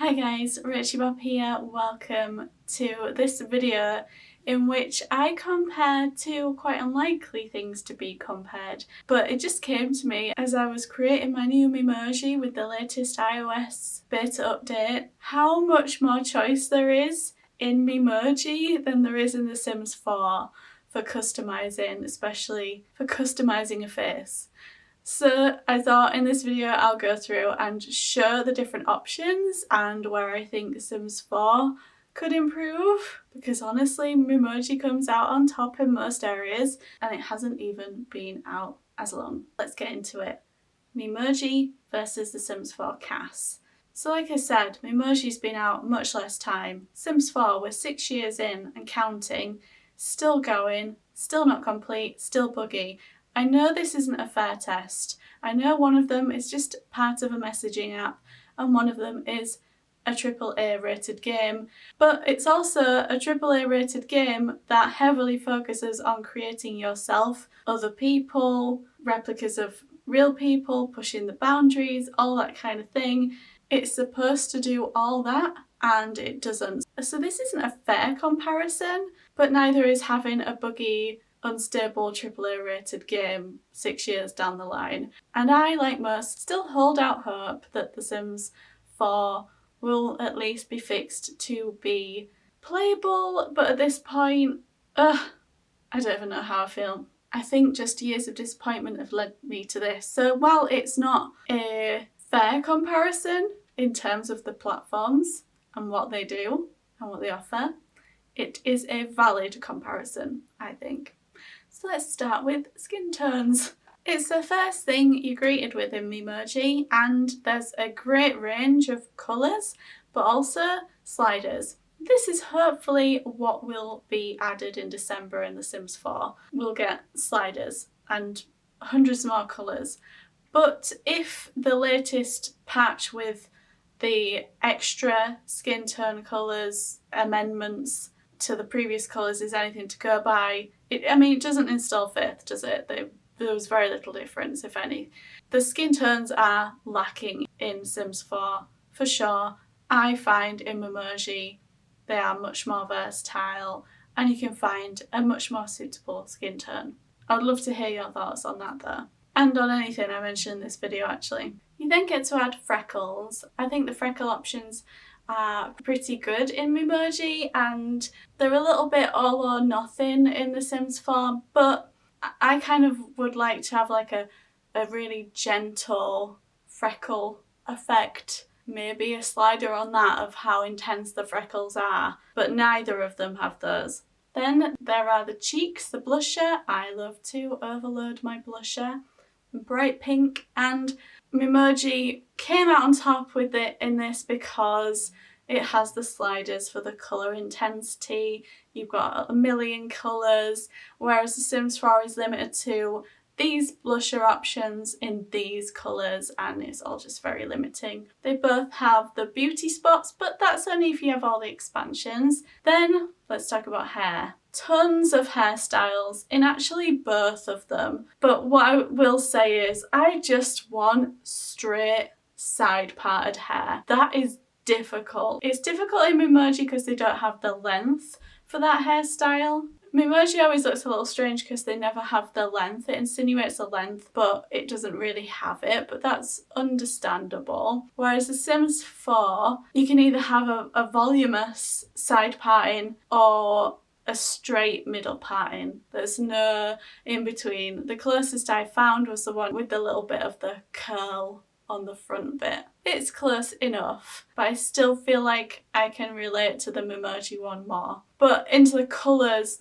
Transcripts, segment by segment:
Hi guys, rachybop here. Welcome to this video in which I compare two quite unlikely things to be compared. But it just came to me as I was creating my new Memoji with the latest iOS beta update, how much more choice there is in Memoji than there is in The Sims 4 for customizing, especially for customizing a face. So I thought in this video I'll go through and show the different options and where I think Sims 4 could improve, because honestly Memoji comes out on top in most areas and it hasn't even been out as long. Let's get into it. Memoji versus The Sims 4 CAS. So like I said, Memoji's been out much less time. Sims 4 we're 6 years in and counting, still going, still not complete, still buggy. I know this isn't a fair test. I know one of them is just part of a messaging app and one of them is a AAA rated game, but it's also a AAA rated game that heavily focuses on creating yourself, other people, replicas of real people, pushing the boundaries, all that kind of thing. It's supposed to do all that and it doesn't. So this isn't a fair comparison, but neither is having a buggy, unstable AAA rated game 6 years down the line. And I, like most, still hold out hope that The Sims 4 will at least be fixed to be playable, but at this point, I don't even know how I feel. I think just years of disappointment have led me to this. So while it's not a fair comparison in terms of the platforms and what they do and what they offer, it is a valid comparison, I think. So let's start with skin tones. It's the first thing you're greeted with in Memoji, and there's a great range of colours, but also sliders. This is hopefully what will be added in December in The Sims 4. We'll get sliders and hundreds more colours. But if the latest patch with the extra skin tone colours, amendments to the previous colours is anything to go by, it doesn't install faith, does it? There was very little difference, if any. The skin tones are lacking in Sims 4, for sure. I find in Memoji they are much more versatile and you can find a much more suitable skin tone. I would love to hear your thoughts on that though. And on anything I mentioned in this video actually. You then get to add freckles. I think the freckle options are pretty good in Memoji and they're a little bit all or nothing in The Sims 4, but I kind of would like to have like a really gentle freckle effect, maybe a slider on that of how intense the freckles are, but neither of them have those. Then there are the cheeks, the blusher. I love to overload my blusher. Bright pink, and Memoji came out on top with it in this because it has the sliders for the colour intensity. You've got a million colours, whereas The Sims 4 is limited to these blusher options in these colours and it's all just very limiting. They both have the beauty spots, but that's only if you have all the expansions. Then let's talk about hair. Tons of hairstyles in actually both of them, but what I will say is I just want straight side parted hair. That is difficult. It's difficult in Memoji because they don't have the length for that hairstyle. Memoji always looks a little strange because they never have the length. It insinuates the length, but it doesn't really have it, but that's understandable. Whereas The Sims 4, you can either have a voluminous side parting or a straight middle parting. There's no in between. The closest I found was the one with the little bit of the curl on the front bit. It's close enough, but I still feel like I can relate to the Memoji one more. But into the colours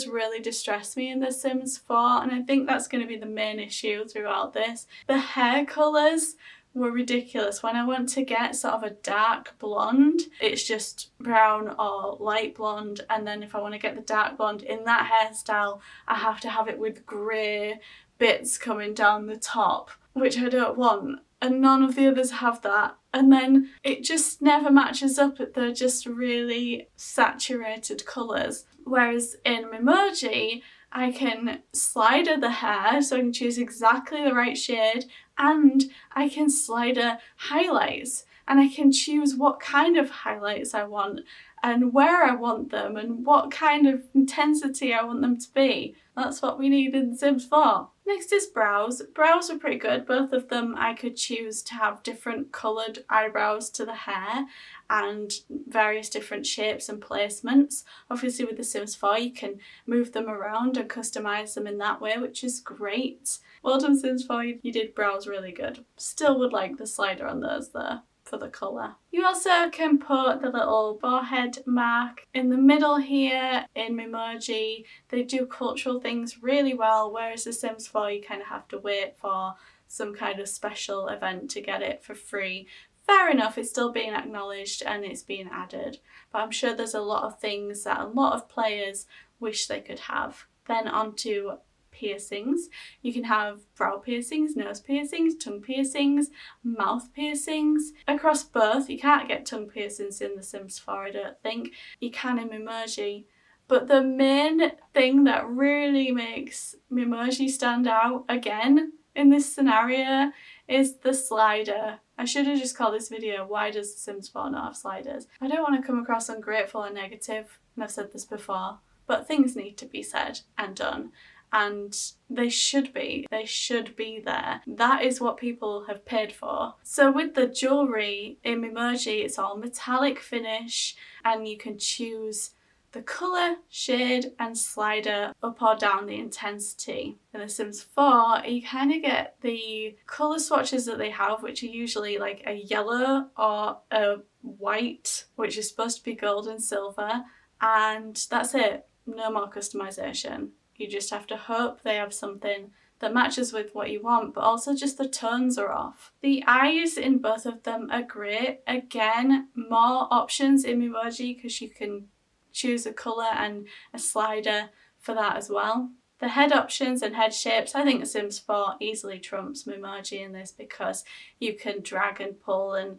really distress me in The Sims 4, and I think that's going to be the main issue throughout this. The hair colours were ridiculous. When I want to get sort of a dark blonde, it's just brown or light blonde, and then if I want to get the dark blonde in that hairstyle, I have to have it with grey bits coming down the top, which I don't want. And none of the others have that. And then it just never matches up. They're just really saturated colours. Whereas in Memoji, I can slider the hair so I can choose exactly the right shade, and I can slider highlights. and I can choose what kind of highlights I want and where I want them and what kind of intensity I want them to be. That's what we need in Sims 4. Next is brows. Brows are pretty good. Both of them I could choose to have different coloured eyebrows to the hair and various different shapes and placements. Obviously with The Sims 4 you can move them around and customise them in that way, which is great. Well done Sims 4, you did brows really good. Still would like the slider on those though, for the colour. You also can put the little forehead mark in the middle here in Memoji. They do cultural things really well, whereas The Sims 4 you kind of have to wait for some kind of special event to get it for free. Fair enough, it's still being acknowledged and it's being added, but I'm sure there's a lot of things that a lot of players wish they could have. Then onto piercings. You can have brow piercings, nose piercings, tongue piercings, mouth piercings. Across both, you can't get tongue piercings in The Sims 4, I don't think. You can in Memoji. But the main thing that really makes Memoji stand out again in this scenario is the slider. I should have just called this video, why does The Sims 4 not have sliders? I don't want to come across ungrateful or negative, and I've said this before, but things need to be said and done. And they should be there. That is what people have paid for. So with the jewellery in Memoji, it's all metallic finish and you can choose the colour, shade and slider up or down the intensity. In The Sims 4, you kind of get the colour swatches that they have, which are usually like a yellow or a white, which is supposed to be gold and silver, and that's it. No more customisation. You just have to hope they have something that matches with what you want, but also just the tones are off. The eyes in both of them are great. Again, more options in Memoji because you can choose a colour and a slider for that as well. The head options and head shapes, I think The Sims 4 easily trumps Memoji in this because you can drag and pull and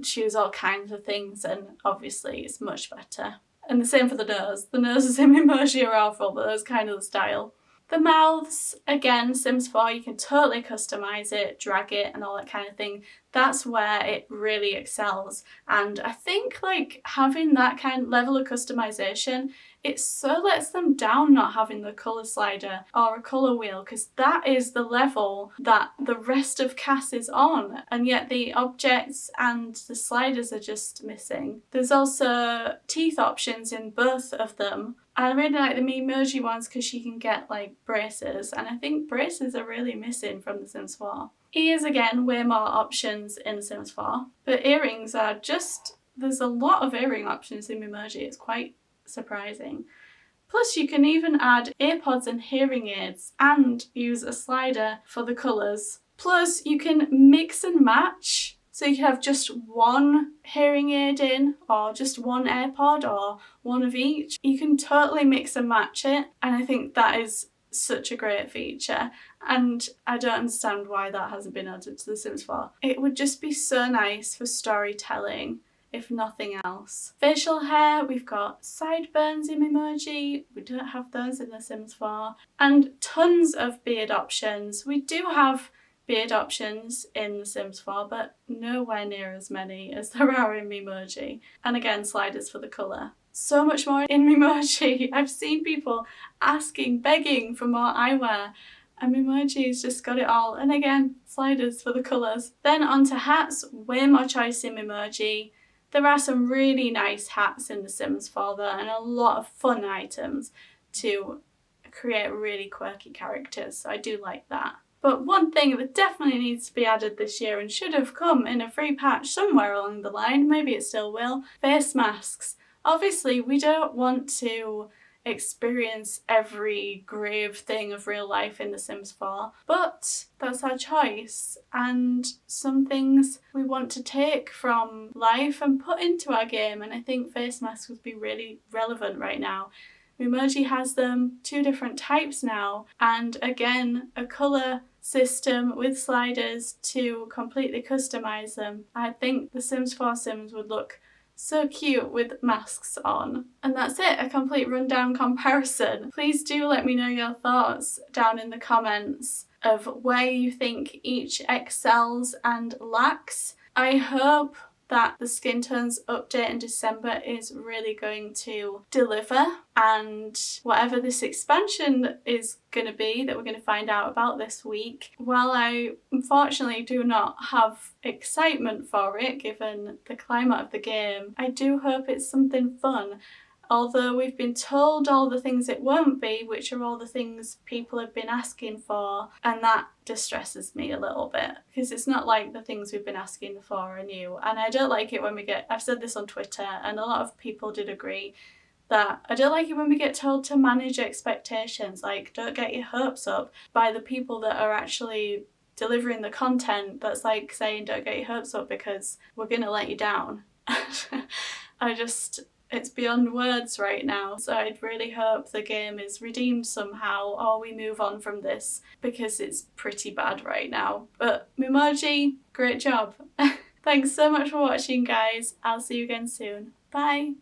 choose all kinds of things, and obviously it's much better. And the same for the nose. The noses in Memoji are awful, but that's kind of the style. The mouths, again, Sims 4, you can totally customise it, drag it and all that kind of thing. That's where it really excels. And I think like having that kind of level of customisation, it so lets them down not having the colour slider or a colour wheel, because that is the level that the rest of CAS is on, and yet the objects and the sliders are just missing. There's also teeth options in both of them. I really like the Memoji ones because you can get like braces, and I think braces are really missing from The Sims 4. Ears, again, way more options in The Sims 4, but earrings are just, there's a lot of earring options in Memoji, it's quite surprising. Plus you can even add earpods and hearing aids and use a slider for the colours. Plus you can mix and match, so you can have just one hearing aid in or just one AirPod or one of each. You can totally mix and match it, and I think that is such a great feature, and I don't understand why that hasn't been added to The Sims 4. It would just be so nice for storytelling, if nothing else. Facial hair, we've got sideburns in Memoji, we don't have those in The Sims 4, and tons of beard options. We do have beard options in The Sims 4, but nowhere near as many as there are in Memoji. And again, sliders for the colour. So much more in Memoji. I've seen people asking, begging for more eyewear, and Memoji's just got it all. And again, sliders for the colours. Then onto hats, way more choice in Memoji. There are some really nice hats in The Sims 4 though, and a lot of fun items to create really quirky characters, so I do like that. But one thing that definitely needs to be added this year and should have come in a free patch somewhere along the line, maybe it still will, face masks. Obviously we don't want to experience every grave thing of real life in The Sims 4, but that's our choice, and some things we want to take from life and put into our game, and I think face masks would be really relevant right now. Memoji has them, 2 different types now, and again a colour system with sliders to completely customise them. I think The Sims 4 Sims would look so cute with masks on. And that's it, a complete rundown comparison. Please do let me know your thoughts down in the comments of where you think each excels and lacks. I hope that the skin tones update in December is really going to deliver, and whatever this expansion is going to be that we're going to find out about this week, while I unfortunately do not have excitement for it given the climate of the game, I do hope it's something fun. Although we've been told all the things it won't be, which are all the things people have been asking for, and that distresses me a little bit because it's not like the things we've been asking for are new. And I don't like it when we get, I've said this on Twitter and a lot of people did agree, that I don't like it when we get told to manage expectations, like don't get your hopes up, by the people that are actually delivering the content. That's like saying don't get your hopes up because we're gonna let you down. It's beyond words right now, so I'd really hope the game is redeemed somehow or we move on from this because it's pretty bad right now. But Memoji, great job. Thanks so much for watching, guys. I'll see you again soon. Bye!